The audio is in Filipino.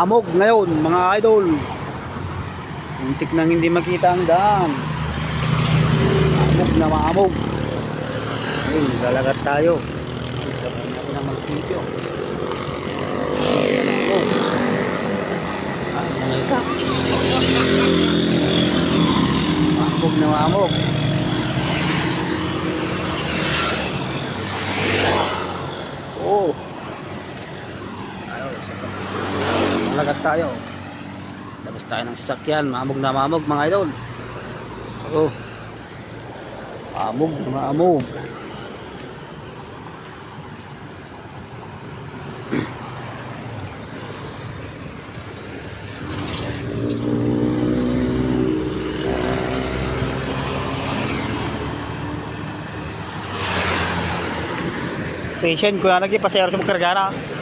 maamog ngayon mga idol. Muntik nang hindi makita ang daan. Maamog na maamog. Ayun, lalagat tayo. Sabay natin ang mag-video. Maamog. Mga ika. Maamog na maamog. Oh. Ayun, lalagat tayo. Labas tayo ng sasakyan. Maamog na maamog mga idol. Oh. Maamog na maamog. Patient ko na lagi pasayro sa magkarga na.